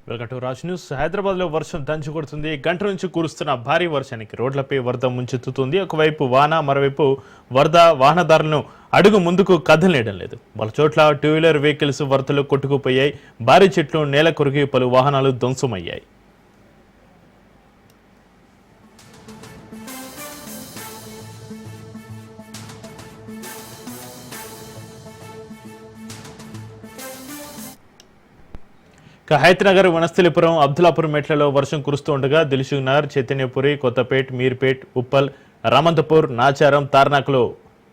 Welcome to Raj news. హైదరాబాద్లో వర్షం దంచి కొడుతుంది. గంట నుంచి కురుస్తున్న భారీ వర్షానికి రోడ్లపై వరద ముంచెత్తుతుంది. ఒకవైపు వాన, మరోవైపు వరద వాహనదారులను అడుగు ముందుకు కదలనేయడం లేదు. పలు చోట్ల టూ వీలర్ వెహికల్స్ వరదలు కొట్టుకుపోయాయి. భారీ చెట్లు నేల కొరిగి పలు వాహనాలు ధ్వంసమయ్యాయి. హైతనగర్, వనస్థలిపురం, అబ్దుల్లాపూర్ మెట్లలో వర్షం కురుస్తూ ఉండగా దిల్సుఖ్నగర్, చైతన్యపురి, కొత్తపేట్, మీర్పేట్, ఉప్పల్, రామంతపూర్, నాచారం, తార్నాక్లో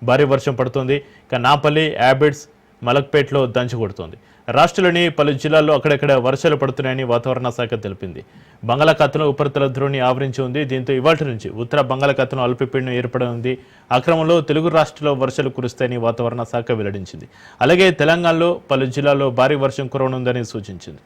భారీ వర్షం పడుతోంది. ఇక నాపల్లి, యాబిడ్స్, మలక్పేట్లో దంచి కొడుతోంది. రాష్ట్రంలోని పలు జిల్లాల్లో అక్కడక్కడ వర్షాలు పడుతున్నాయని వాతావరణ శాఖ తెలిపింది. బంగాళాఖాతంలో ఉపరితల ద్రోణి ఆవరించి ఉంది. దీంతో ఇవాళ నుంచి ఉత్తర బంగాళాఖాతంలో అల్పపీడనం ఏర్పడనుంది. ఆ క్రమంలో తెలుగు రాష్ట్రాల్లో వర్షాలు కురుస్తాయని వాతావరణ శాఖ వెల్లడించింది. అలాగే తెలంగాణలో పలు జిల్లాల్లో భారీ వర్షం కురవనుందని సూచించింది.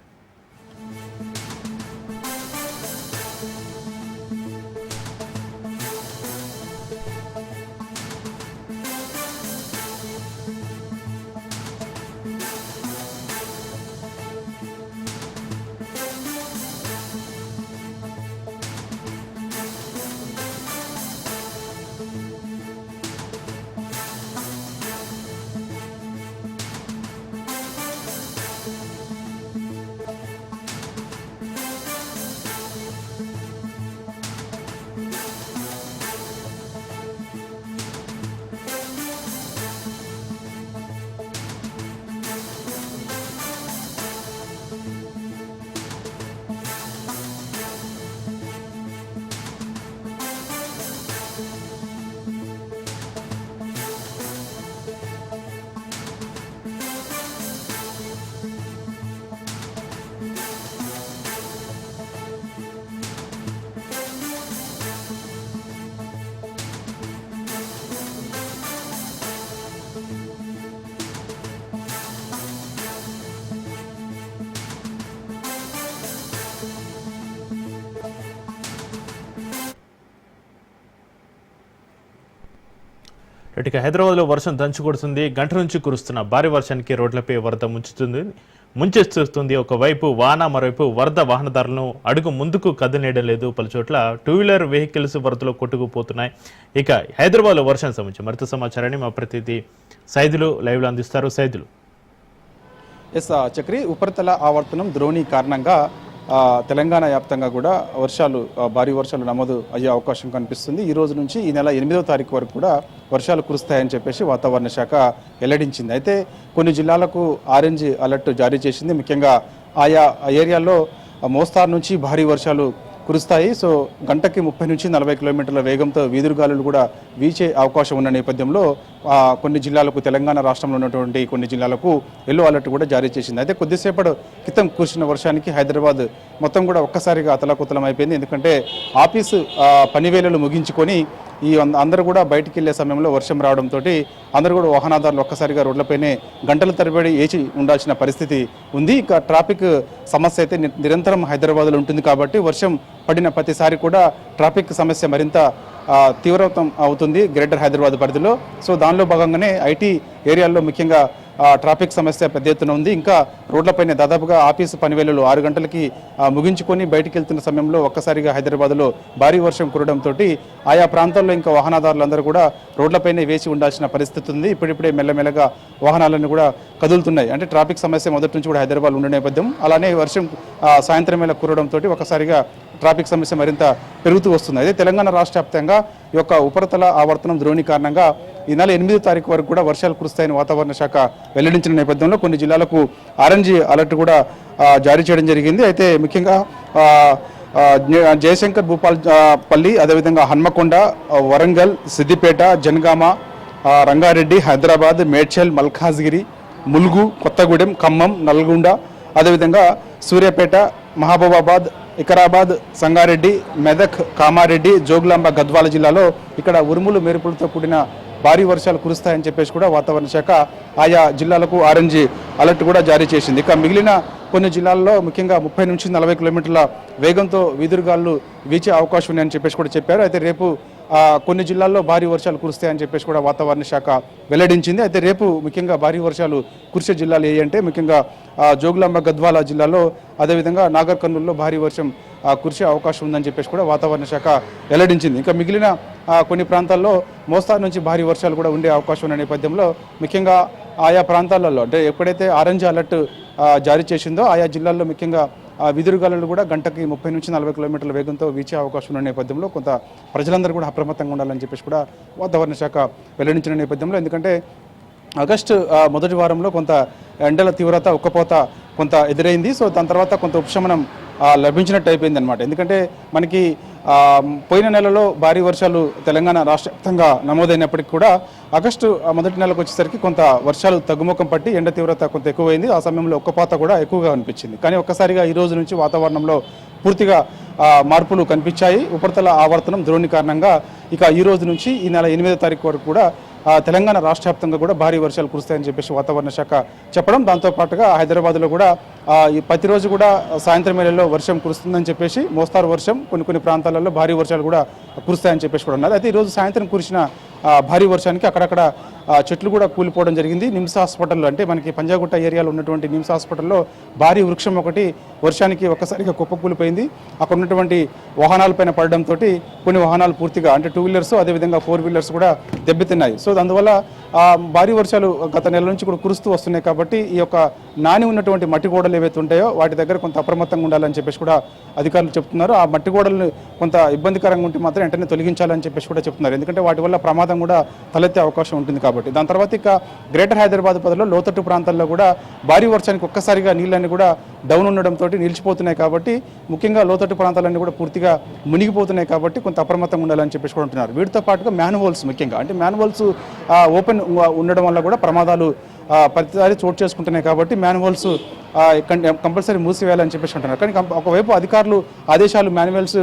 ఇక హైదరాబాద్లో వర్షం దంచి కొడుతుంది. గంట నుంచి కురుస్తున్న భారీ వర్షానికి రోడ్లపై వరద ముంచెత్తుతుంది. ఒకవైపు వాన, మరోవైపు వరద వాహనదారులను అడుగు ముందుకు కదలనేయడం లేదు. పలు చోట్ల టూ వీలర్ వెహికల్స్ వరదలో కొట్టుకుపోతున్నాయి. ఇక హైదరాబాద్లో వర్షం సంబంధించి మరింత సమాచారాన్ని మా ప్రతినిధి సైదులు లైవ్లో అందిస్తారు. సైదులు. చక్రి, ఉపరితల ఆవర్తనం ద్రోణి కారణంగా తెలంగాణ వ్యాప్తంగా కూడా భారీ వర్షాలు నమోదు అయ్యే అవకాశం కనిపిస్తుంది. ఈ రోజు నుంచి ఈ నెల 8వ తారీఖు వరకు కూడా వర్షాలు కురుస్తాయని చెప్పేసి వాతావరణ శాఖ వెల్లడించింది. అయితే కొన్ని జిల్లాలకు ఆరెంజ్ అలర్ట్ జారీ చేసింది. ముఖ్యంగా ఆయా ఏరియాల్లో మోస్తారు నుంచి భారీ వర్షాలు కురుస్తాయి. సో గంటకి 30 నుంచి 40 కిలోమీటర్ల వేగంతో వీధురుగాలులు కూడా వీచే అవకాశం ఉన్న నేపథ్యంలో కొన్ని జిల్లాలకు, తెలంగాణ రాష్ట్రంలో ఉన్నటువంటి కొన్ని జిల్లాలకు ఎల్లో అలర్ట్ కూడా జారీ చేసింది. అయితే కొద్దిసేపటి క్రితం కురిసిన వర్షానికి హైదరాబాద్ మొత్తం కూడా ఒక్కసారిగా అతలాకుతలం అయిపోయింది. ఎందుకంటే ఆఫీసు పనివేళలు ముగించుకొని అందరూ కూడా బయటికి వెళ్లే సమయంలో వర్షం రావడంతో అందరూ కూడా వాహనదారులు ఒక్కసారిగా రోడ్లపైనే గంటల తరబడి వేచి ఉండాల్సిన పరిస్థితి ఉంది. ఇక ట్రాఫిక్ సమస్య అయితే నిరంతరం హైదరాబాద్లో ఉంటుంది కాబట్టి వర్షం పడిన ప్రతిసారి కూడా ట్రాఫిక్ సమస్య మరింత తీవ్రతం అవుతుంది గ్రేటర్ హైదరాబాద్ పరిధిలో. సో దానిలో భాగంగానే ఐటీ ఏరియాల్లో ముఖ్యంగా ట్రాఫిక్ సమస్య పెద్ద ఎత్తున ఉంది. ఇంకా రోడ్లపైన దాదాపుగా ఆఫీసు పనివేళలు 6 గంటలకి ముగించుకొని బయటికి వెళ్తున్న సమయంలో ఒక్కసారిగా హైదరాబాద్లో భారీ వర్షం కురవడంతో ఆయా ప్రాంతాల్లో ఇంకా వాహనదారులందరూ కూడా రోడ్లపైనే వేసి ఉండాల్సిన పరిస్థితి ఉంది. ఇప్పుడిప్పుడే మెల్లమెల్లగా వాహనాలను కూడా కదులుతున్నాయి. అంటే ట్రాఫిక్ సమస్య మొదటి నుంచి కూడా హైదరాబాద్ ఉండే నేపథ్యం, అలానే వర్షం సాయంత్రం వేళ కురవడంతో ఒక్కసారిగా ట్రాఫిక్ సమస్య మరింత పెరుగుతూ వస్తుంది. అయితే తెలంగాణ రాష్ట్ర వ్యాప్తంగా ఈ యొక్క ఉపరితల ఆవర్తనం ద్రోణి కారణంగా ఈ నెల 8వ తారీఖు వరకు కూడా వర్షాలు కురుస్తాయని వాతావరణ శాఖ వెల్లడించిన నేపథ్యంలో కొన్ని జిల్లాలకు ఆరెంజ్ అలర్ట్ కూడా జారీ చేయడం జరిగింది. అయితే ముఖ్యంగా జయశంకర్, భూపాల్పల్లి, అదేవిధంగా హన్మకొండ, వరంగల్, సిద్దిపేట, జనగామ, రంగారెడ్డి, హైదరాబాద్, మేడ్చల్, మల్కాజ్గిరి, ములుగు, కొత్తగూడెం, ఖమ్మం, నల్గొండ, అదేవిధంగా సూర్యాపేట, మహబూబాబాద్, వికారాబాద్, సంగారెడ్డి, మెదక్, కామారెడ్డి, జోగులాంబ, గద్వాల జిల్లాలో ఇక్కడ ఉరుములు మెరుపులతో కూడిన భారీ వర్షాలు కురుస్తాయని చెప్పేసి కూడా వాతావరణ శాఖ ఆయా జిల్లాలకు ఆరెంజ్ అలర్ట్ కూడా జారీ చేసింది. ఇక మిగిలిన కొన్ని జిల్లాల్లో ముఖ్యంగా 30 నుంచి 40 కిలోమీటర్ల వేగంతో వీధురుగాలు వీచే అవకాశం ఉందని చెప్పేసి కూడా చెప్పారు. అయితే రేపు కొన్ని జిల్లాల్లో భారీ వర్షాలు కురుస్తాయని చెప్పేసి కూడా వాతావరణ శాఖ వెల్లడించింది. అయితే రేపు ముఖ్యంగా భారీ వర్షాలు కురిసే జిల్లాలు ఏ అంటే ముఖ్యంగా జోగులాంబ గద్వాల జిల్లాలో అదేవిధంగా నాగర్ కర్నూలులో భారీ వర్షం కురిసే అవకాశం ఉందని చెప్పేసి కూడా వాతావరణ శాఖ వెల్లడించింది. ఇంకా మిగిలిన కొన్ని ప్రాంతాల్లో మోస్తారు నుంచి భారీ వర్షాలు కూడా ఉండే అవకాశం ఉన్న నేపథ్యంలో ముఖ్యంగా ఆయా ప్రాంతాలలో అంటే ఎప్పుడైతే ఆరెంజ్ అలర్ట్ జారీ చేసిందో ఆయా జిల్లాల్లో ముఖ్యంగా విదురుగాలు కూడా గంటకి 30 నుంచి 40 కిలోమీటర్ల వేగంతో వీచే అవకాశం ఉన్న నేపథ్యంలో కొంత ప్రజలందరూ కూడా అప్రమత్తంగా ఉండాలని చెప్పేసి కూడా వాతావరణ శాఖ వెల్లడించిన నేపథ్యంలో ఎందుకంటే ఆగస్టు మొదటి వారంలో కొంత ఎండల తీవ్రత ఉక్కపోత కొంత ఎదురైంది. సో దాని తర్వాత కొంత ఉపశమనం లభించినట్టు అయిపోయింది అనమాట. ఎందుకంటే మనకి పోయిన నెలలో భారీ వర్షాలు తెలంగాణ రాష్ట్ర వ్యాప్తంగా నమోదైనప్పటికీ కూడా ఆగస్టు మొదటి నెలకు వచ్చేసరికి కొంత వర్షాలు తగ్గుముఖం పట్టి ఎండ తీవ్రత కొంత ఎక్కువైంది. ఆ సమయంలో ఉక్కపోత కూడా ఎక్కువగా అనిపించింది. కానీ ఒక్కసారిగా ఈ రోజు నుంచి వాతావరణంలో పూర్తిగా మార్పులు కనిపించాయి. ఉపరితల ఆవర్తనం ద్రోణి కారణంగా ఇక ఈ రోజు నుంచి ఈ నెల 8వ తారీఖు వరకు కూడా తెలంగాణ రాష్ట్ర వ్యాప్తంగా కూడా భారీ వర్షాలు కురుస్తాయని చెప్పేసి వాతావరణ శాఖ చెప్పడం, దాంతోపాటుగా హైదరాబాద్లో కూడా ప్రతిరోజు కూడా సాయంత్రం వేళల్లో వర్షం కురుస్తుందని చెప్పేసి మోస్తారు వర్షం కొన్ని ప్రాంతాలలో భారీ వర్షాలు కూడా కురుస్తాయని చెప్పేసి కూడా ఉన్నారు. అయితే ఈరోజు సాయంత్రం కురిసిన భారీ వర్షానికి అక్కడక్కడ చెట్లు కూడా కూలిపోవడం జరిగింది. నిమ్స్ హాస్పిటల్లో అంటే మనకి పంజాగుట్ట ఏరియాలో ఉన్నటువంటి నిమ్స్ హాస్పిటల్లో భారీ వృక్షం ఒకటి వర్షానికి ఒక్కసారిగా కుప్పకూలిపోయింది. అక్కడ ఉన్నటువంటి వాహనాలపైన పడడంతో కొన్ని వాహనాలు పూర్తిగా అంటే 2 వీలర్స్ అదేవిధంగా 4 వీలర్స్ కూడా దెబ్బతిన్నాయి. సో అందువల్ల భారీ వర్షాలు గత నెల నుంచి కూడా కురుస్తూ వస్తున్నాయి. కాబట్టి ఈ యొక్క నాని ఉన్నటువంటి మట్టి గోడలు ఏవైతే ఉంటాయో వాటి దగ్గర కొంత అప్రమత్తంగా ఉండాలని చెప్పేసి కూడా అధికారులు చెప్తున్నారు. ఆ మట్టి గోడలను కొంత ఇబ్బందికరంగా ఉంటే మాత్రం వెంటనే తొలగించాలని చెప్పేసి కూడా చెప్తున్నారు. ఎందుకంటే వాటి వల్ల ప్రమాదం కూడా తలెత్తే అవకాశం ఉంటుంది కాబట్టి. దాని తర్వాత ఇక గ్రేటర్ హైదరాబాద్ పరిధిలో లోతట్టు ప్రాంతాల్లో కూడా భారీ వర్షానికి ఒక్కసారిగా నీళ్ళన్నీ కూడా డౌన్ ఉండడంతో నిలిచిపోతున్నాయి. కాబట్టి ముఖ్యంగా లోతట్టు ప్రాంతాలన్నీ కూడా పూర్తిగా మునిగిపోతున్నాయి. కాబట్టి కొంత అప్రమత్తంగా ఉండాలని చెప్పేసి కూడా ఉంటున్నారు. వీటితో పాటుగా మ్యాన్హోల్స్ ముఖ్యంగా అంటే మ్యాన్హోల్స్ ఓపెన్ ఉండడం వల్ల కూడా ప్రమాదాలు ప్రతిసారి చోటు చేసుకుంటున్నాయి. కాబట్టి మ్యాన్హోల్స్ కంపల్సరీ మూసివేయాలని చెప్పేసి అంటున్నారు. కానీ ఒకవైపు అధికారులు ఆదేశాలు మ్యాన్హోల్స్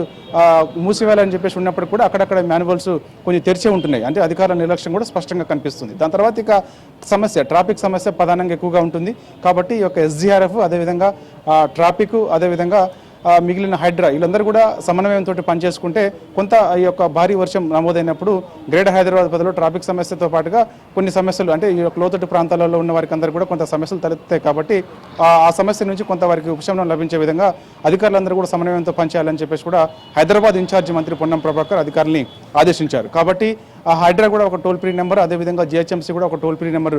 మూసివేయాలని చెప్పేసి ఉన్నప్పటికీ కూడా అక్కడక్కడ మ్యాన్హోల్స్ కొంచెం తెరిచే ఉంటున్నాయి. అంటే అధికారుల నిర్లక్ష్యం కూడా స్పష్టంగా కనిపిస్తుంది. దాని తర్వాత ఇక సమస్య ట్రాఫిక్ సమస్య ప్రధానంగా ఎక్కువగా ఉంటుంది. కాబట్టి ఈ యొక్క ఎస్డీఆర్ఎఫ్ అదేవిధంగా ట్రాఫిక్ అదేవిధంగా మిగిలిన హైడ్రా వీళ్ళందరూ కూడా సమన్వయంతో పనిచేసుకుంటే కొంత ఈ యొక్క భారీ వర్షం నమోదైనప్పుడు గ్రేటర్ హైదరాబాద్ పరిధిలో ట్రాఫిక్ సమస్యతో పాటుగా కొన్ని సమస్యలు అంటే ఈ యొక్క లోతట్టు ప్రాంతాలలో ఉన్న వారికి అందరూ కూడా కొంత సమస్యలు తలెత్తాయి. కాబట్టి ఆ సమస్య నుంచి కొంత వారికి ఉపశమనం లభించే విధంగా అధికారులందరూ కూడా సమన్వయంతో పనిచేయాలని చెప్పేసి కూడా హైదరాబాద్ ఇన్ఛార్జి మంత్రి పొన్నం ప్రభాకర్ అధికారులని ఆదేశించారు. కాబట్టి ఆ హైడ్రా కూడా ఒక టోల్ ఫ్రీ నెంబర్ అదేవిధంగా జిహెచ్ఎంసీ కూడా ఒక టోల్ ఫ్రీ నెంబర్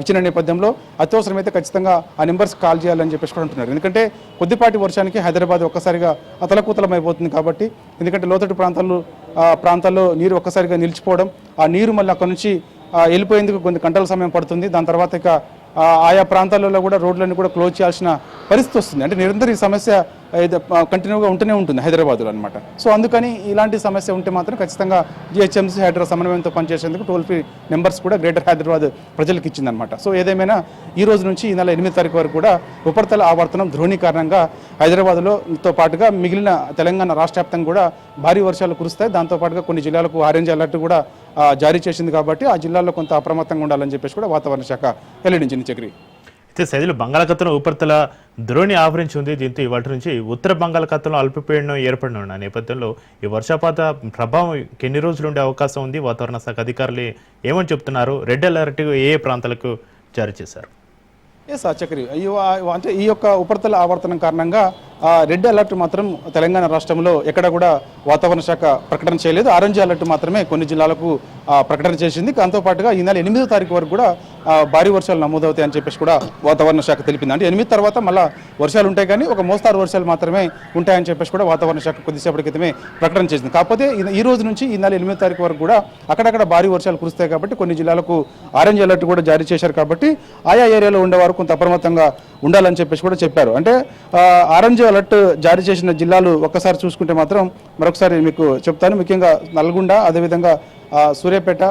ఇచ్చిన నేపథ్యంలో అత్యవసరమైతే ఖచ్చితంగా ఆ నెంబర్స్ కాల్ చేయాలని చెప్పేసి కూడా అంటున్నారు. ఎందుకంటే కొద్దిపాటి వర్షానికి హైదరాబాద్ ఒక్కసారిగా అతలకుతలమైపోతుంది. కాబట్టి ఎందుకంటే లోతట్టు ప్రాంతాల్లో నీరు ఒక్కసారిగా నిలిచిపోవడం, ఆ నీరు మళ్ళీ అక్కడ నుంచి వెళ్ళిపోయేందుకు కొన్ని గంటల సమయం పడుతుంది. దాని తర్వాత ఇక ఆయా ప్రాంతాలలో కూడా రోడ్లన్నీ కూడా క్లోజ్ చేయాల్సిన పరిస్థితి వస్తుంది. అంటే నిరంతరం ఈ సమస్య కంటిన్యూగా ఉంటూనే ఉంటుంది హైదరాబాద్లో అనమాట. సో అందుకని ఇలాంటి సమస్య ఉంటే మాత్రం ఖచ్చితంగా జిహెచ్ఎంసీ హైడ్రా సమన్వయంతో పనిచేసేందుకు టోల్ ఫ్రీ నెంబర్స్ కూడా గ్రేటర్ హైదరాబాద్ ప్రజలకు ఇచ్చిందనమాట. సో ఏదేమైనా ఈ రోజు నుంచి ఈ నెల 8వ తారీఖు వరకు కూడా ఉపరితల ఆవర్తనం ద్రోణి కారణంగా హైదరాబాద్తో పాటుగా మిగిలిన తెలంగాణ రాష్ట్ర వ్యాప్తంగా కూడా భారీ వర్షాలు కురుస్తాయి. దాంతోపాటుగా కొన్ని జిల్లాలకు ఆరెంజ్ అలర్ట్ కూడా జారీ చేసింది. కాబట్టి ఆ జిల్లాల్లో కొంత అప్రమత్తంగా ఉండాలని చెప్పేసి కూడా వాతావరణ శాఖ వెల్లడించింది. చక్రి అయితే సైదులు బంగాళాఖాతంలో ఉపరితల ద్రోణి ఆవరించి ఉంది. దీంతో ఇవాటి నుంచి ఉత్తర బంగాళాఖాతంలో అల్పపీడనం ఏర్పడిన నేపథ్యంలో ఈ వర్షపాత ప్రభావం ఎన్ని రోజులు ఉండే అవకాశం ఉంది? వాతావరణ శాఖ అధికారులు ఏమని చెప్తున్నారు? రెడ్ అలర్ట్ ఏ ప్రాంతాలకు జారీ చేశారు? చక్రి అంటే ఈ యొక్క ఉపరితల ఆవర్తనం కారణంగా రెడ్ అలర్ట్ మాత్రం తెలంగాణ రాష్ట్రంలో ఎక్కడ కూడా వాతావరణ శాఖ ప్రకటన చేయలేదు. ఆరెంజ్ అలర్ట్ మాత్రమే కొన్ని జిల్లాలకు ప్రకటన చేసింది. దాంతోపాటుగా ఈ నెల 8వ తారీఖు వరకు కూడా భారీ వర్షాలు నమోదవుతాయని చెప్పేసి కూడా వాతావరణ శాఖ తెలిపింది. అంటే 8 తర్వాత మళ్ళీ వర్షాలు ఉంటాయి కానీ ఒక మోస్తారు వర్షాలు మాత్రమే ఉంటాయని చెప్పేసి కూడా వాతావరణ శాఖ కొద్దిసేపటి క్రితమే ప్రకటన చేసింది. కాకపోతే ఈ రోజు నుంచి ఈ నెల 8వ తారీఖు వరకు కూడా అక్కడక్కడ భారీ వర్షాలు కురుస్తాయి. కాబట్టి కొన్ని జిల్లాలకు ఆరెంజ్ అలర్ట్ కూడా జారీ చేశారు. కాబట్టి ఆయా ఏరియాలో ఉండేవారు కొంత అప్రమత్తంగా ఉండాలని చెప్పేసి కూడా చెప్పారు. అంటే ఆరెంజ్ అలర్ట్ జారీ చేసిన జిల్లాలు ఒక్కసారి చూసుకుంటే మాత్రం మరొకసారి మీకు చెప్తాను. ముఖ్యంగా నల్గొండ అదేవిధంగా సూర్యాపేట,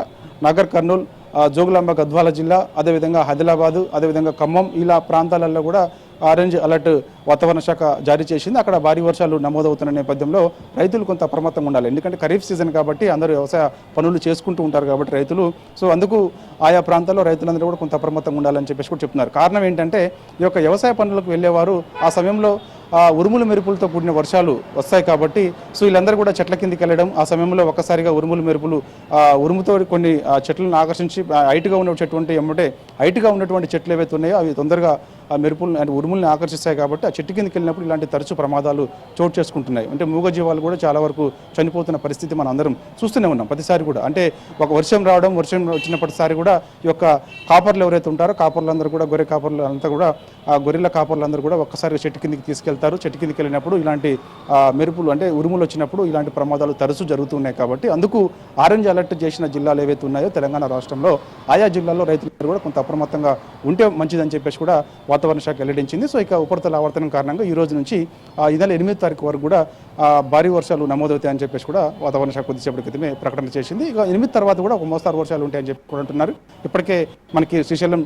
నాగర్ కర్నూల్, జోగులాంబ గద్వాల జిల్లా అదేవిధంగా ఆదిలాబాదు అదేవిధంగా ఖమ్మం ఇలా ప్రాంతాలలో కూడా ఆరెంజ్ అలర్ట్ వాతావరణ శాఖ జారీ చేసింది. అక్కడ భారీ వర్షాలు నమోదవుతున్న నేపథ్యంలో రైతులు కొంత అప్రమత్తంగా ఉండాలి. ఎందుకంటే ఖరీఫ్ సీజన్ కాబట్టి అందరూ వ్యవసాయ పనులు చేసుకుంటూ ఉంటారు కాబట్టి రైతులు. సో అందుకు ఆయా ప్రాంతాల్లో రైతులందరూ కూడా కొంత అప్రమత్తంగా ఉండాలని చెప్పేసి కూడా చెప్తున్నారు. కారణం ఏంటంటే ఈ యొక్క వ్యవసాయ పనులకు వెళ్ళేవారు ఆ సమయంలో ఉరుములు మెరుపులతో కూడిన వర్షాలు వస్తాయి. కాబట్టి సో వీళ్ళందరూ కూడా చెట్ల కిందికి వెళ్ళడం, ఆ సమయంలో ఒక్కసారిగా ఉరుములు మెరుపులు ఉరుముతో కొన్ని చెట్లను ఆకర్షించి హైట్గా ఉన్నటువంటి చెట్లు ఏమంటే హైట్గా ఉన్నటువంటి చెట్లు ఏవైతే ఉన్నాయో అవి తొందరగా ఆ మెరుపులు అంటే ఉరుముల్ని ఆకర్షిస్తాయి కాబట్టి ఆ చెట్టు కిందకి వెళ్ళినప్పుడు ఇలాంటి తరచు ప్రమాదాలు చోటు చేసుకుంటున్నాయి. అంటే మూగజీవాలు కూడా చాలా వరకు చనిపోతున్న పరిస్థితి మనం అందరం చూస్తూనే ఉన్నాం ప్రతిసారి కూడా. అంటే ఒక వర్షం వచ్చినప్పటిసారి కూడా ఈ యొక్క కాపర్లు ఎవరైతే ఉంటారో కాపర్లందరూ కూడా గొర్రె కాపర్లు అంతా కూడా ఆ గొర్రెల కాపర్లందరూ కూడా ఒక్కసారి చెట్టు కిందకి తీసుకెళ్తారు. చెట్టు కిందకి వెళ్ళినప్పుడు ఇలాంటి మెరుపులు అంటే ఉరుములు వచ్చినప్పుడు ఇలాంటి ప్రమాదాలు తరచూ జరుగుతున్నాయి. కాబట్టి అందుకు ఆరెంజ్ అలర్ట్ చేసిన జిల్లాలు ఏవైతే ఉన్నాయో తెలంగాణ రాష్ట్రంలో ఆయా జిల్లాల్లో రైతులు కూడా కొంత అప్రమత్తంగా ఉంటే మంచిదని చెప్పేసి కూడా వాతావరణ శాఖ వెల్లడించింది. సో ఇక ఉపరితల ఆవర్తనం కారణంగా ఈ రోజు నుంచి ఈ నెల 8వ తారీఖు వరకు కూడా భారీ వర్షాలు నమోదవుతాయని చెప్పేసి కూడా వాతావరణ శాఖ కొద్దిసేపటి క్రితమే ప్రకటన చేసింది. ఇక 8 తర్వాత కూడా ఒక మోస్తారు వర్షాలు ఉంటాయని చెప్పి కూడా అంటున్నారు. ఇప్పటికే మనకి శ్రీశైలం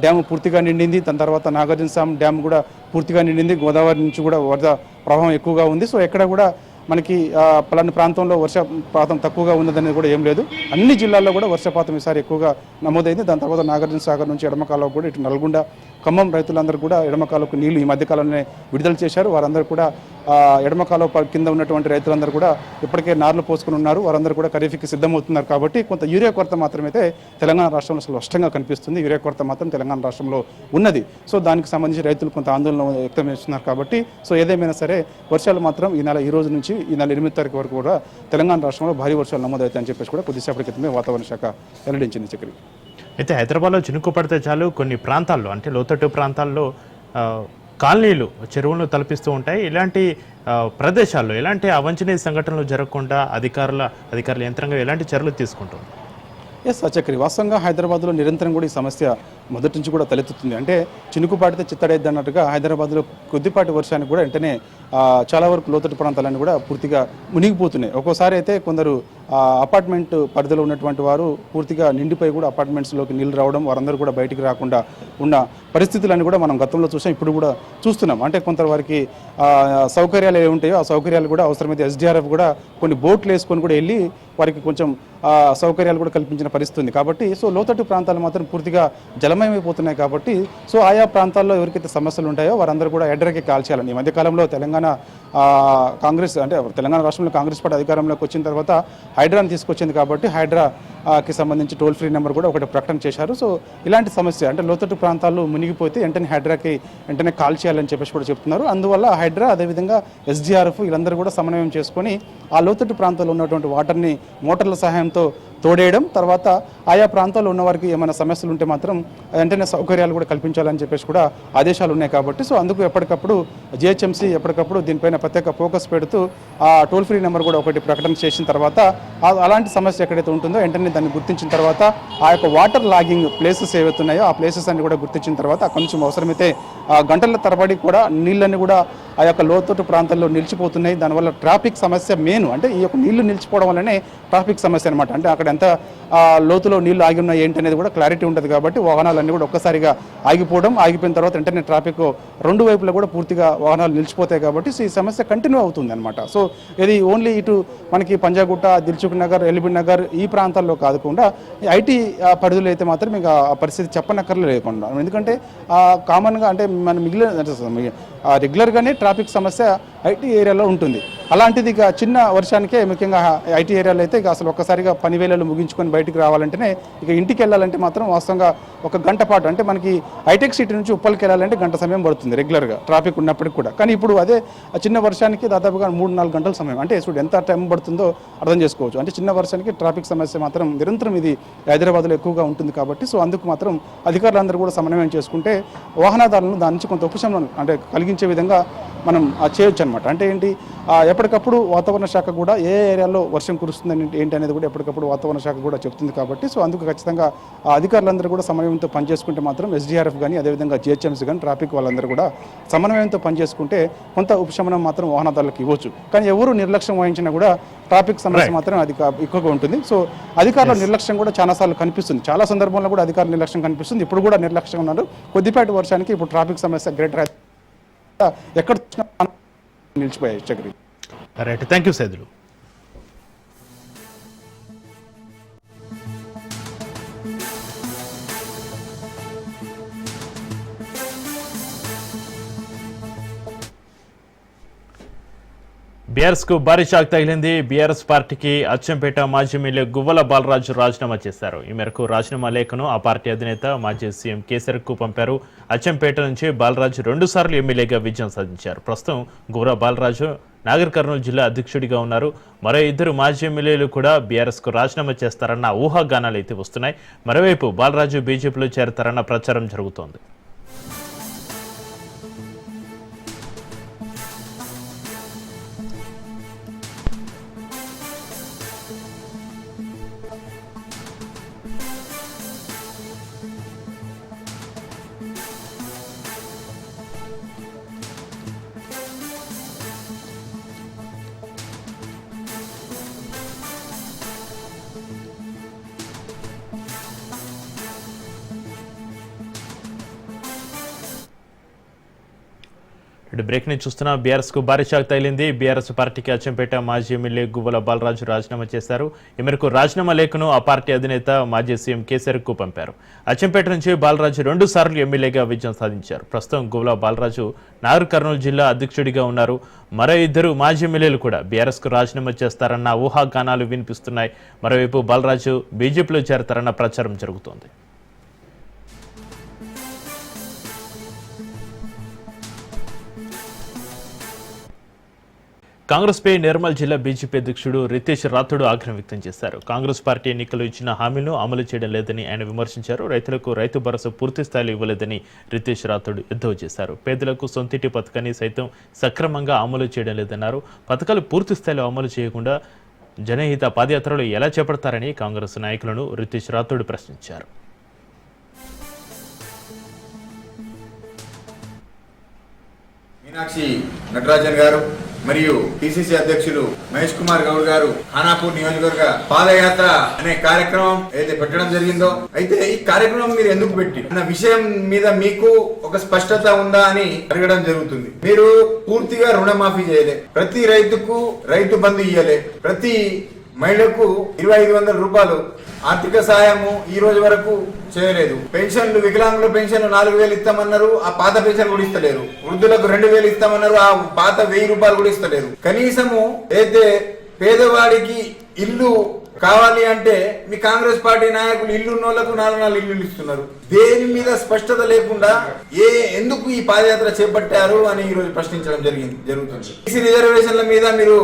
డ్యామ్ పూర్తిగా నిండింది. దాని తర్వాత నాగార్జునసాగర్ డ్యామ్ కూడా పూర్తిగా నిండింది. గోదావరి నుంచి కూడా వరద ప్రవాహం ఎక్కువగా ఉంది. సో ఎక్కడ కూడా మనకి పలాని ప్రాంతంలో వర్షపాతం తక్కువగా ఉన్నదనేది కూడా ఏం లేదు. అన్ని జిల్లాల్లో కూడా వర్షపాతం ఈసారి ఎక్కువగా నమోదైంది. దాని తర్వాత నాగార్జునసాగర్ నుంచి ఎడమకాలకు కూడా ఇటు నల్గొండ ఖమ్మం రైతులందరూ కూడా ఎడమకాలకు నీళ్లు ఈ మధ్యకాలంలోనే విడుదల చేశారు. వారందరూ కూడా ఎడమకాలం కింద ఉన్నటువంటి రైతులందరూ కూడా ఇప్పటికే నార్లు పోసుకుని ఉన్నారు. వారందరూ కూడా ఖరీఫ్కి సిద్ధమవుతున్నారు. కాబట్టి కొంత యూరియా కొరత మాత్రమైతే తెలంగాణ రాష్ట్రంలో అసలు స్పష్టంగా కనిపిస్తుంది. యూరియా కొరత మాత్రం తెలంగాణ రాష్ట్రంలో ఉన్నది. సో దానికి సంబంధించి రైతులు కొంత ఆందోళన వ్యక్తం చేస్తున్నారు. కాబట్టి సో ఏదేమైనా సరే వర్షాలు మాత్రం ఈ రోజు నుంచి ఈ నెల 8వ తారీఖు వరకు కూడా తెలంగాణ రాష్ట్రంలో భారీ వర్షాలు నమోదవుతాయని చెప్పేసి కూడా కొద్దిసేపటి క్రితమే వాతావరణ శాఖ వెల్లడించింది. చక్రి అయితే హైదరాబాద్లో చినుకు పడితే చాలు కొన్ని ప్రాంతాల్లో అంటే లోతట్టు ప్రాంతాల్లో కాలనీలు చెరువులను తలపిస్తూ ఉంటాయి. ఇలాంటి ప్రదేశాల్లో ఎలాంటి అవాంఛనీయ సంఘటనలు జరగకుండా అధికారుల యంత్రాంగం ఎలాంటి చర్యలు తీసుకుంటుంది? ఎస్ చక్రి వాస్తవంగా హైదరాబాద్లో నిరంతరం కూడా ఈ సమస్య మొదటి నుంచి కూడా తలెత్తుతుంది. అంటే చినుకు పాటితే చిత్తడైద్ది అన్నట్టుగా హైదరాబాద్లో కొద్దిపాటి వర్షానికి కూడా వెంటనే చాలా వరకు లోతట్టు ప్రాంతాలన్నీ కూడా పూర్తిగా మునిగిపోతున్నాయి. ఒక్కోసారి అయితే కొందరు అపార్ట్మెంట్ పరిధిలో ఉన్నటువంటి వారు పూర్తిగా నిండిపోయి కూడా అపార్ట్మెంట్స్లోకి నీళ్ళు రావడం, వారందరూ కూడా బయటికి రాకుండా ఉన్న పరిస్థితులన్నీ కూడా మనం గతంలో చూసాం, ఇప్పుడు కూడా చూస్తున్నాం. అంటే కొంత వారికి సౌకర్యాలు ఏమి ఉంటాయో ఆ సౌకర్యాలు కూడా అవసరమైతే ఎస్డిఆర్ఎఫ్ కూడా కొన్ని బోట్లు వేసుకొని కూడా వెళ్ళి వారికి కొంచెం సౌకర్యాలు కూడా కల్పించిన పరిస్థితి ఉంది. కాబట్టి సో లోతట్టు ప్రాంతాలు మాత్రం పూర్తిగా జలమయమైపోతున్నాయి. కాబట్టి సో ఆయా ప్రాంతాల్లో ఎవరికైతే సమస్యలు ఉంటాయో వారందరూ కూడా హైడ్రాకి కాల్చేయాలని ఈ మధ్యకాలంలో తెలంగాణ కాంగ్రెస్ అంటే తెలంగాణ రాష్ట్రంలో కాంగ్రెస్ పార్టీ అధికారంలోకి వచ్చిన తర్వాత హైడ్రాని తీసుకొచ్చింది. కాబట్టి హైడ్రాకి సంబంధించి టోల్ ఫ్రీ నెంబర్ కూడా ఒకటి ప్రకటన చేశారు. సో ఇలాంటి సమస్య అంటే లోతట్టు ప్రాంతాల్లో మునిగిపోతే వెంటనే కాల్ చేయాలని చెప్పేసి కూడా చెప్తున్నారు. అందువల్ల హైడ్రా అదేవిధంగా ఎస్డిఆర్ఎఫ్ వీళ్ళందరూ కూడా సమన్వయం చేసుకొని ఆ లోతట్టు ప్రాంతాల్లో ఉన్నటువంటి వాటర్ని మోటార్ల సహాయంతో తోడేయడం, తర్వాత ఆయా ప్రాంతాల్లో ఉన్న వారికి ఏమైనా సమస్యలు ఉంటే మాత్రం వెంటనే సౌకర్యాలు కూడా కల్పించాలని చెప్పేసి కూడా ఆదేశాలు ఉన్నాయి. కాబట్టి సో అందుకు ఎప్పటికప్పుడు జిహెచ్ఎంసీ ఎప్పటికప్పుడు దీనిపైన ప్రత్యేక ఫోకస్ పెడుతూ ఆ టోల్ ఫ్రీ నెంబర్ కూడా ఒకటి ప్రకటన చేసిన తర్వాత అలాంటి సమస్య ఎక్కడైతే ఉంటుందో వెంటనే దాన్ని గుర్తించిన తర్వాత ఆ యొక్క వాటర్ లాగింగ్ ప్లేసెస్ ఏవైతే ఉన్నాయో ఆ ప్లేసెస్ అన్ని కూడా గుర్తించిన తర్వాత అక్కడ నుంచి అవసరమైతే గంటల తరబడి కూడా నీళ్ళని కూడా ఆ యొక్క లోతట్టు ప్రాంతాల్లో నిలిచిపోతున్నాయి. దానివల్ల ట్రాఫిక్ సమస్య మెయిన్ అంటే ఈ యొక్క నీళ్లు నిలిచిపోవడం వల్లనే ట్రాఫిక్ సమస్య అనమాట. అంటే అక్కడ ఎంత లోతులో నీళ్లు ఆగి ఉన్నాయి ఏంటి అనేది కూడా క్లారిటీ ఉంటుంది. కాబట్టి వాహనాలన్నీ కూడా ఒక్కసారిగా ఆగిపోయిన తర్వాత వెంటనే ట్రాఫిక్ రెండు వైపులా కూడా పూర్తిగా వాహనాలు నిలిచిపోతాయి. కాబట్టి ఈ సమస్య కంటిన్యూ అవుతుంది అనమాట. సో ఇది ఓన్లీ ఇటు మనకి పంజాగుట్ట, దిల్సుఖ్ నగర్, ఎల్బీ నగర్ ఈ ప్రాంతాల్లో కాకుండా ఐటీ పరిధిలో అయితే మాత్రం మీకు ఆ పరిస్థితి చెప్పనక్కర్లే లేకుండా. ఎందుకంటే కామన్గా అంటే మన రెగ్యులర్గానే ట్రాఫిక్ సమస్య ఐటీ ఏరియాలో ఉంటుంది. అలాంటిది ఇక చిన్న వర్షానికే ముఖ్యంగా ఐటీ ఏరియాలో అయితే ఇక అసలు ఒక్కసారిగా పని వేళలు ముగించుకొని బయటికి రావాలంటేనే ఇక ఇంటికి వెళ్ళాలంటే మాత్రం వాస్తవంగా ఒక గంట పాటు అంటే మనకి హైటెక్ సిటీ నుంచి ఉప్పల్కి వెళ్ళాలంటే గంట సమయం పడుతుంది రెగ్యులర్గా ట్రాఫిక్ ఉన్నప్పటికి కూడా. కానీ ఇప్పుడు అదే చిన్న వర్షానికి దాదాపుగా 3-4 గంటల సమయం అంటే ఇప్పుడు ఎంత టైం పడుతుందో అర్థం చేసుకోవచ్చు. అంటే చిన్న వర్షానికి ట్రాఫిక్ సమస్య మాత్రం నిరంతరం ఇది హైదరాబాద్లో ఎక్కువగా ఉంటుంది. కాబట్టి సో అందుకు మాత్రం అధికారులందరూ కూడా సమన్వయం చేసుకుంటే వాహనదారులను దాని నుంచి కొంత ఉపశమనం అంటే కలిగించే విధంగా మనం చేయొచ్చు అనమాట. అంటే ఏంటి ఎప్పటికప్పుడు వాతావరణ శాఖ కూడా ఏ ఏరియాలో వర్షం కురుస్తుందని ఏంటి అనేది కూడా ఎప్పటికప్పుడు వాతావరణ శాఖ కూడా చెప్తుంది. కాబట్టి సో అందుకు ఖచ్చితంగా అధికారులందరూ కూడా సమన్వయంతో పనిచేసుకుంటే మాత్రం ఎస్డిఆర్ఎఫ్ కానీ అదేవిధంగా జిహెచ్ఎంసీ కానీ ట్రాఫిక్ వాళ్ళందరూ కూడా సమన్వయంతో పనిచేసుకుంటే కొంత ఉపశమనం మాత్రం వాహనదారులకు ఇవ్వచ్చు. కానీ ఎవరు నిర్లక్ష్యం వహించినా కూడా ట్రాఫిక్ సమస్య మాత్రం అది ఎక్కువగా ఉంటుంది. సో అధికారుల నిర్లక్ష్యం కూడా చాలాసార్లు కనిపిస్తుంది. చాలా సందర్భంలో కూడా అధికారుల నిర్లక్ష్యం కనిపిస్తుంది. ఇప్పుడు కూడా నిర్లక్ష్యం ఉన్నారు. కొద్దిపాటి వర్షానికి ఇప్పుడు ట్రాఫిక్ సమస్య గ్రేటర్ ఎక్కడ నిలిచిపోయాయి. Chakri right, thank you Saidulu. BRS కు భారీ షాక్ తగిలింది. బీఆర్ఎస్ పార్టీకి అచ్చంపేట మాజీ ఎమ్మెల్యే గువ్వల బాలరాజు రాజీనామా చేశారు. ఈ మేరకు రాజీనామా లేఖను ఆ పార్టీ అధినేత మాజీ సీఎం కేసీఆర్ కు పంపారు. అచ్చంపేట నుంచి బాలరాజు 2 సార్లు ఎమ్మెల్యేగా విజయం సాధించారు. ప్రస్తుతం గువ్వల బాలరాజు నాగర్ కర్నూలు జిల్లా అధ్యక్షుడిగా ఉన్నారు. మరో 2 మాజీ ఎమ్మెల్యేలు కూడా బీఆర్ఎస్ కు రాజీనామా చేస్తారన్న ఊహాగానాలు అయితే వస్తున్నాయి. మరోవైపు బాలరాజు బీజేపీలో చేరతారన్న ప్రచారం జరుగుతోంది. బ్రేక్ ని చూస్తున్నా. బీఆర్ఎస్ కు భారీ షాక్ తగిలింది. బీఆర్ఎస్ పార్టీకి అచ్చంపేట మాజీ ఎమ్మెల్యే గువ్వల బాలరాజు రాజీనామా చేశారు. ఈ మేరకు రాజీనామా లేఖను ఆ పార్టీ అధినేత మాజీ సీఎం కేసీఆర్ కు పంపారు. అచ్చంపేట నుంచి బాలరాజు 2 సార్లు ఎమ్మెల్యేగా విజయం సాధించారు. ప్రస్తుతం గువ్వల బాలరాజు నాగర్ కర్నూలు జిల్లా అధ్యక్షుడిగా ఉన్నారు. మరో 2 మాజీ ఎమ్మెల్యేలు కూడా బీఆర్ఎస్ కు రాజీనామా చేస్తారన్న ఊహాగానాలు వినిపిస్తున్నాయి. మరోవైపు బాలరాజు బీజేపీలో చేరతారన్న ప్రచారం జరుగుతోంది. కాంగ్రెస్ పై నిర్మల్ జిల్లా బీజేపీ అధ్యక్షుడు రితేష్ రాథోడ్ ఆగ్రహం వ్యక్తం చేశారు. కాంగ్రెస్ పార్టీ ఎన్నికలు ఇచ్చిన హామీలను అమలు చేయడం లేదని ఆయన విమర్శించారు. రైతులకు రైతు భరోసా పూర్తి స్థాయిలో ఇవ్వలేదని రితేష్ రాథోడ్ ఎద్దేవా చేశారు. పేదలకు సొంతింటి పథకాన్ని సైతం సక్రమంగా అమలు చేయడం లేదన్నారు. పథకాలు పూర్తి స్థాయిలో అమలు చేయకుండా జనహిత పాదయాత్రలు ఎలా చేపడతారని కాంగ్రెస్ నాయకులను రితేష్ రాథోడ్ ప్రశ్నించారు. మీనాక్షి నటరాజన్ గారు మరియు పిసిసి అధ్యక్షులు మహేష్ కుమార్ గౌడ్ గారు ఖానాపూర్ నియోజకవర్గ పాదయాత్ర అనే కార్యక్రమం ఏదైతే పెట్టడం జరిగిందో, అయితే ఈ కార్యక్రమం మీరు ఎందుకు పెట్టి అన్న విషయం మీద మీకు ఒక స్పష్టత ఉందా అని అడగడం జరుగుతుంది. మీరు పూర్తిగా రుణమాఫీ చేయలే, ప్రతి రైతుకు రైతు బంధు ఇయ్యలే, ప్రతి మహిళకు 2500 రూపాయలు ఆర్థిక సాయము ఈ రోజు వరకు చేయలేదు. పెన్షన్లు, వికలాంగుల పెన్షన్లు 4000 ఇస్తామన్నారు, ఆ పాత పెన్షన్ కూడా ఇస్తలేరు. వృద్ధులకు 2000 ఇస్తామన్నారు, ఆ పాత 1000 రూపాయలు కూడా ఇస్తలేరు. కనీసము అయితే పేదవాడికి ఇల్లు కావాలి అంటే మీ కాంగ్రెస్ పార్టీ నాయకులు ఇల్లు ఉన్నోళ్లకు 4 ఇల్లు ఇస్తున్నారు. దేని మీద స్పష్టత లేకుండా ఎందుకు ఈ పాదయాత్ర చేపట్టారు అని ఈ రోజు ప్రశ్నించడం జరుగుతుంది. బీసీ రిజర్వేషన్ల మీద మీరు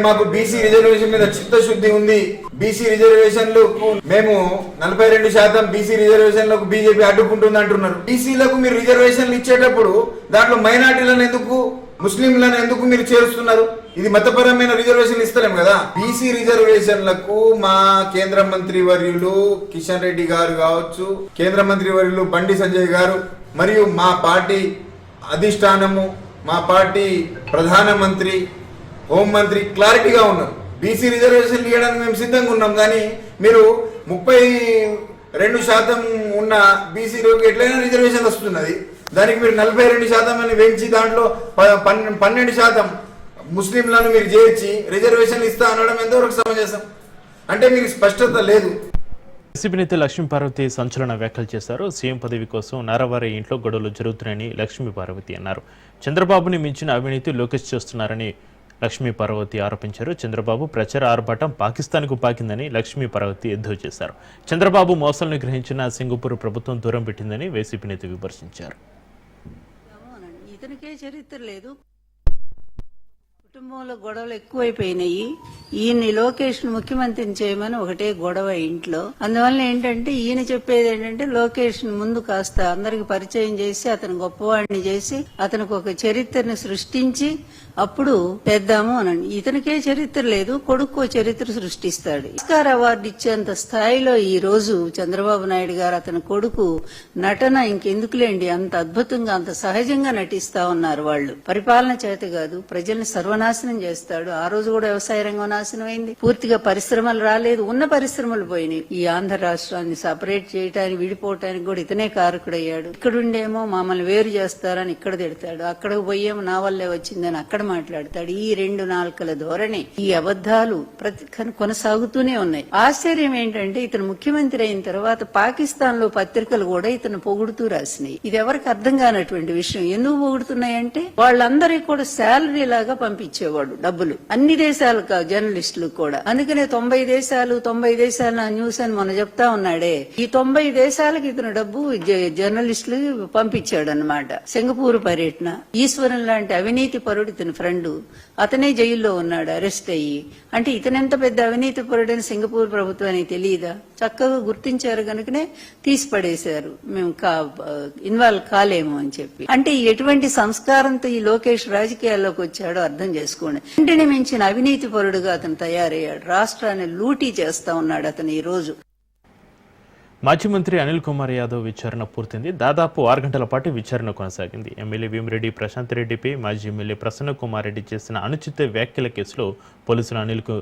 మాకు బీసీ రిజర్వేషన్ మీద చిత్తశుద్ధి ఉంది, బీసీ రిజర్వేషన్లకు మేము 42% బీసీ రిజర్వేషన్లకు బీజేపీ అడ్డుకుంటుంది అంటున్నారు. బీసీలకు మీరు రిజర్వేషన్లు ఇచ్చేటప్పుడు దాంట్లో మైనార్టీలను ఎందుకు, ముస్లింలను ఎందుకు మీరు చేరుస్తున్నారు? ఇది మతపరమైన రిజర్వేషన్ ఇస్తలేము కదా. బీసీ రిజర్వేషన్లకు మా కేంద్ర మంత్రి వర్యులు కిషన్ రెడ్డి గారు కావచ్చు, కేంద్ర మంత్రి వర్యులు బండి సంజయ్ గారు మరియు మా పార్టీ అధిష్టానము, మా పార్టీ ప్రధానమంత్రి, హోంమంత్రి క్లారిటీగా ఉన్నారు. బీసీ రిజర్వేషన్ ఇవ్వడానికి మేము సిద్ధంగా ఉన్నాం. కానీ మీరు 32% ఉన్న బీసీలోకి ఎట్లయినా రిజర్వేషన్ వస్తున్నది, దానికి మీరు 42% అని పెంచి దాంట్లో 12% ముస్లింలను మీరు చేర్చి రిజర్వేషన్ ఇస్తా అనడం ఎంతవరకు సమంజసం? అంటే మీకు స్పష్టత లేదు. వైసీపీ నేత లక్ష్మీ పార్వతి సంచలన వ్యాఖ్యలు చేశారు. సీఎం పదవి కోసం నారావారి ఇంట్లో గొడవలు జరుగుతున్నాయని లక్ష్మీ పార్వతి అన్నారు. చంద్రబాబుని మించిన అవినీతి లోకేష్ చేస్తున్నారని లక్ష్మీ పార్వతి ఆరోపించారు. చంద్రబాబు ప్రచార ఆర్భాటం పాకిస్తాన్కు పాకిందని లక్ష్మీ పార్వతి ఎద్దేవా చేశారు. చంద్రబాబు మోసాలను గ్రహించిన సింగపూర్ ప్రభుత్వం దూరం పెట్టిందని వైసీపీ నేత విమర్శించారు. ఇతనికే చరిత్ర లేదు, కుటుంబంలో గొడవలు ఎక్కువైపోయినాయి. ఈయన్ని లోకేష్ ను ముఖ్యమంత్రిని చేయమని ఒకటే గొడవ ఇంట్లో. అందువల్ల ఏంటంటే ఈయన చెప్పేది ఏంటంటే లోకేష్ ను ముందు కాస్త అందరికి పరిచయం చేసి అతను గొప్పవాడిని చేసి అతనికి ఒక చరిత్రను సృష్టించి అప్పుడు తెద్దాము అనండి. ఇతనికే చరిత్ర లేదు, కొడుకో చరిత్ర సృష్టిస్తాడు. ఆస్కార్ అవార్డు ఇచ్చేంత స్థాయిలో ఈ రోజు చంద్రబాబు నాయుడు గారు అతని కొడుకు నటన ఇంకెందుకులేండి, అంత అద్భుతంగా అంత సహజంగా నటిస్తా ఉన్నారు. వాళ్ళు పరిపాలన చేత కాదు, ప్రజల్ని సర్వనాశనం చేస్తాడు. ఆ రోజు కూడా వ్యవసాయ రంగం నాశనం అయింది, పూర్తిగా పరిశ్రమలు రాలేదు, ఉన్న పరిశ్రమలు పోయినాయి. ఈ ఆంధ్ర రాష్ట్రాన్ని సపరేట్ చేయడానికి విడిపోవటానికి కూడా ఇతనే కారకుడయ్యాడు. ఇక్కడుండేమో మమ్మల్ని వేరు చేస్తారని ఇక్కడ తిడతాడు, అక్కడికి పోయేమో నా వల్లే వచ్చిందని అక్కడ మాట్లాడతాడు. ఈ 2 నాలుకల ధోరణి, ఈ అబద్ధాలు కొనసాగుతూనే ఉన్నాయి. ఆశ్చర్యం ఏంటంటే ఇతను ముఖ్యమంత్రి అయిన తర్వాత పాకిస్తాన్ లో పత్రికలు కూడా ఇతను పొగుడుతూ రాసినాయి. ఇది ఎవరికి అర్థం కానటువంటి విషయం. ఎందుకు పొగుడుతున్నాయంటే వాళ్ళందరికీ కూడా శాలరీ లాగా పంపించారు. పంపించేవాడు డబ్బులు అన్ని దేశాల జర్నలిస్టులు కూడా. అందుకనే 90 దేశాలు నా న్యూస్ అని మొన్న చెప్తా ఉన్నాడే, ఈ 90 దేశాలకు ఇతను డబ్బు జర్నలిస్టులు పంపించాడు అనమాట. సింగపూర్ పర్యటన, ఈశ్వరన్ లాంటి అవినీతి పరుడు ఇతని ఫ్రెండ్, అతనే జైల్లో ఉన్నాడు అరెస్ట్ అయ్యి. అంటే ఇతనెంత పెద్ద అవినీతి పరుడని సింగపూర్ ప్రభుత్వానికి తెలియదా? చక్కగా గుర్తించారు కనుకనే తీసి పడేశారు, మేము ఇన్వాల్వ్ కాలేము అని చెప్పి. అంటే ఎటువంటి సంస్కారంతో ఈ లోకేష్ రాజకీయాల్లోకి వచ్చాడో అర్థం చేసుకోండి. ఇంటిని మించిన అవినీతి పరుడుగా అతను తయారయ్యాడు. రాష్ట్రాన్ని లూటీ చేస్తా ఉన్నాడు అతను ఈ రోజు. మాజీ మంత్రి అనిల్ కుమార్ యాదవ్ విచారణ పూర్తయింది. దాదాపు 6 గంటల పాటు విచారణ కొనసాగింది. ఎమ్మెల్యే భీమిరెడ్డి ప్రశాంత్ రెడ్డిపై మాజీ ఎమ్మెల్యే ప్రసన్న కుమార్ రెడ్డి చేసిన అనుచిత వ్యాఖ్యల కేసులో పోలీసులు అనిల్కు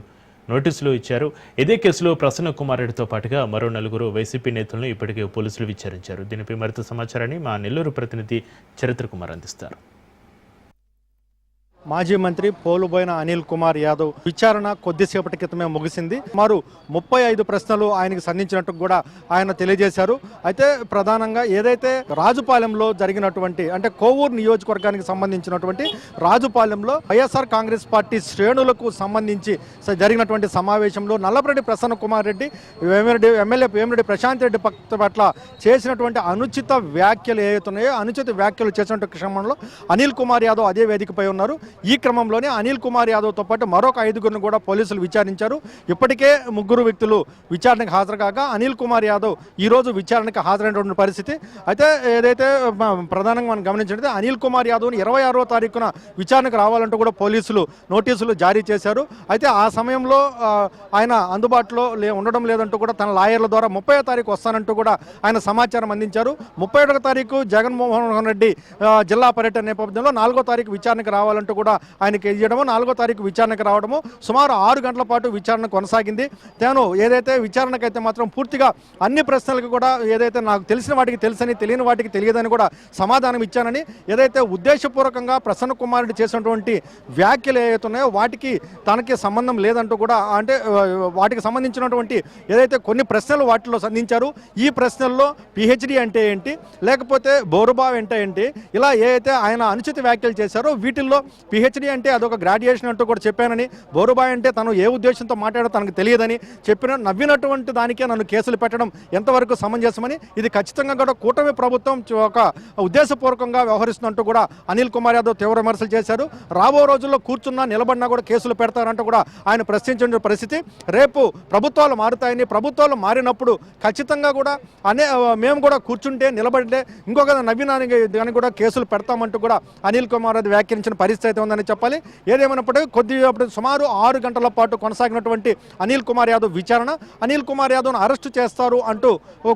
నోటీసులు ఇచ్చారు. ఇదే కేసులో ప్రసన్న కుమార్ రెడ్డితో పాటుగా మరో 4 వైసీపీ నేతలను ఇప్పటికే పోలీసులు విచారించారు. దీనిపై మరింత సమాచారాన్ని మా నెల్లూరు ప్రతినిధి చరిత్ర కుమార్ అందిస్తారు. మాజీ మంత్రి పోలుబోయిన అనిల్ కుమార్ యాదవ్ విచారణ కొద్దిసేపటి క్రితమే ముగిసింది. సుమారు 35 ప్రశ్నలు ఆయనకు సంధించినట్టు కూడా ఆయన తెలియజేశారు. అయితే ప్రధానంగా ఏదైతే రాజుపాలెంలో జరిగినటువంటి, అంటే కోవూరు నియోజకవర్గానికి సంబంధించినటువంటి రాజుపాలెంలో వైఎస్ఆర్ కాంగ్రెస్ పార్టీ శ్రేణులకు సంబంధించి జరిగినటువంటి సమావేశంలో నల్లపరెడ్డి ప్రసన్న కుమార్ రెడ్డి, ఎమ్మెల్యే వేమిరెడ్డి ప్రశాంత్ రెడ్డి పట్ల చేసినటువంటి అనుచిత వ్యాఖ్యలు ఏవైతున్నాయో, అనుచిత వ్యాఖ్యలు చేసినటువంటి క్రమంలో అనిల్ కుమార్ యాదవ్ అదే వేదికపై ఉన్నారు. ఈ క్రమంలోనే అనిల్ కుమార్ యాదవ్తో పాటు మరొక 5గురిని కూడా పోలీసులు విచారించారు. ఇప్పటికే 3 వ్యక్తులు విచారణకు హాజరు కాగా అనిల్ కుమార్ యాదవ్ ఈరోజు విచారణకు హాజరైనటువంటి పరిస్థితి. అయితే ఏదైతే ప్రధానంగా మనం గమనించినట్లయితే అనిల్ కుమార్ యాదవ్ని 26వ తారీఖున విచారణకు రావాలంటూ కూడా పోలీసులు నోటీసులు జారీ చేశారు. అయితే ఆ సమయంలో ఆయన అందుబాటులో ఉండడం లేదంటూ కూడా తన లాయర్ల ద్వారా 30వ తారీఖు వస్తానంటూ కూడా ఆయన సమాచారం అందించారు. 31వ తారీఖు జగన్మోహన్ రెడ్డి జిల్లా పర్యటన నేపథ్యంలో 4వ తారీఖు విచారణకు రావాలంటూ కూడా ఆయనకి ఇవ్వడము, 4వ తారీఖు విచారణకు రావడము, సుమారు 6 గంటల పాటు విచారణ కొనసాగింది. తాను ఏదైతే విచారణకైతే మాత్రం పూర్తిగా అన్ని ప్రశ్నలకు కూడా ఏదైతే నాకు తెలిసిన వాటికి తెలుసని, తెలియని వాటికి తెలియదని కూడా సమాధానం ఇచ్చానని, ఏదైతే ఉద్దేశపూర్వకంగా ప్రసన్న కుమార్ రెడ్డి చేసినటువంటి వ్యాఖ్యలు ఏవైతే ఉన్నాయో వాటికి తనకి సంబంధం లేదంటూ కూడా, అంటే వాటికి సంబంధించినటువంటి ఏదైతే కొన్ని ప్రశ్నలు వాటిలో సంధించారు. ఈ ప్రశ్నల్లో పిహెచ్డి అంటే ఏంటి, లేకపోతే బోరుబావ్ అంటే ఏంటి, ఇలా ఏదైతే ఆయన అనుచిత వ్యాఖ్యలు చేశారో వీటిల్లో పిహెచ్డి అంటే అదొక గ్రాడ్యుయేషన్ అంటూ కూడా చెప్పానని, బోరుబాయ్ అంటే తను ఏ ఉద్దేశంతో మాట్లాడో తనకు తెలియదని నవ్వినటువంటి దానికే నన్ను కేసులు పెట్టడం ఎంతవరకు సమంజసమని, ఇది ఖచ్చితంగా కూడా కూటమి ప్రభుత్వం ఒక ఉద్దేశపూర్వకంగా వ్యవహరిస్తున్నట్టు కూడా అనిల్ కుమార్ యాదవ్ తీవ్ర విమర్శలు చేశారు. రాబో రోజుల్లో కూర్చున్నా నిలబడినా కూడా కేసులు పెడతారంటూ కూడా ఆయన ప్రశ్నించిన పరిస్థితి. రేపు ప్రభుత్వాలు మారుతాయని, ప్రభుత్వాలు మారినప్పుడు ఖచ్చితంగా కూడా మేము కూడా కూర్చుంటే నిలబడితే ఇంకొక నవ్వినానికి దానికి కూడా కేసులు పెడతామంటూ కూడా అనిల్ కుమార్ యాదవ్ వ్యాఖ్యానించిన పరిస్థితి అయితే ఉందని చెప్పాలి. ఏదేమైనప్పటికీ కొద్దిగా సుమారు 6 గంటల పాటు కొనసాగినటువంటి అనిల్ కుమార్ యాదవ్ విచారణ, అనిల్ కుమార్ యాదవ్ను అరెస్టు చేస్తారు అంటూ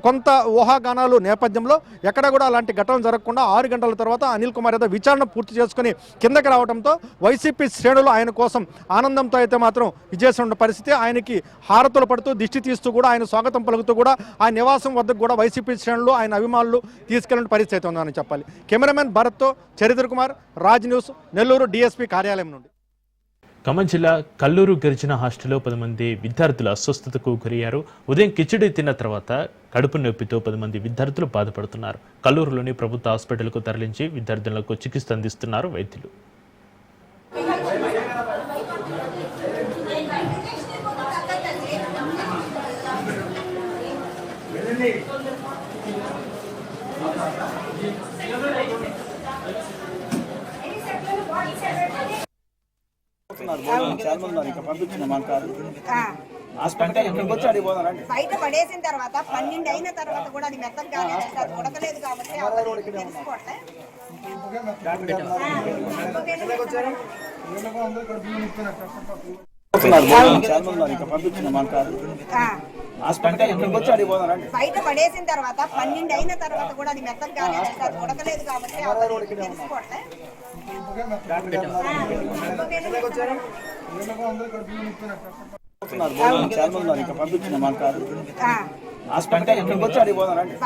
కొంత ఊహాగానాలు నేపథ్యంలో ఎక్కడ కూడా అలాంటి ఘటన జరగకుండా 6 గంటల తర్వాత అనిల్ కుమార్ యాదవ్ విచారణ పూర్తి చేసుకుని కిందకి రావడంతో వైసీపీ శ్రేణులు ఆయన కోసం ఆనందంతో అయితే మాత్రం విజేస్తున్న పరిస్థితి. ఆయనకి హారతులు పడుతూ దిష్టి తీస్తూ కూడా ఆయన స్వాగతం పలుకుతూ కూడా ఆయన నివాసం వద్దకు కూడా వైసీపీ శ్రేణులు, ఆయన అభిమానులు తీసుకెళ్లిన పరిస్థితి అయితే ఉందని చెప్పాలి. కెమెరామెన్ భరత్తో చరిత్ర కుమార్, రాజ్ న్యూస్, నెల్లూరు డిఎస్పీ కార్యాలయం నుండి. ఖమ్మం జిల్లా కల్లూరు గిరిజన హాస్టల్లో 10 మంది విద్యార్థులు అస్వస్థతకు గురయ్యారు. ఉదయం కిచడి తిన్న తర్వాత కడుపు నొప్పితో 10 మంది విద్యార్థులు బాధపడుతున్నారు. కల్లూరులోని ప్రభుత్వ హాస్పిటల్కు తరలించి విద్యార్థులకు చికిత్స అందిస్తున్నారు వైద్యులు. బయట పడేసిన తర్వాత 12 అయిన తర్వాత కూడా అది మెత్తగా కాలేదు, అది ఉడకలేదు కాబట్టి తెలుసుకోవట్లే. బయట పడేసిన తర్వాత 12 అయిన తర్వాత కూడా అది మెత్తగా కాలేదు, అది ఉడకలేదు కాబట్టి తెలుసుకోవట్లే.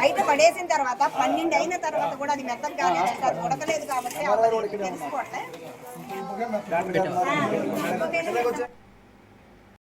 బయట పడేసిన తర్వాత 12 అయిన తర్వాత కూడా అది మెత్తగా కాలేదు, అది ఉడకలేదు కాబట్టి తెలుసుకోవట్లే.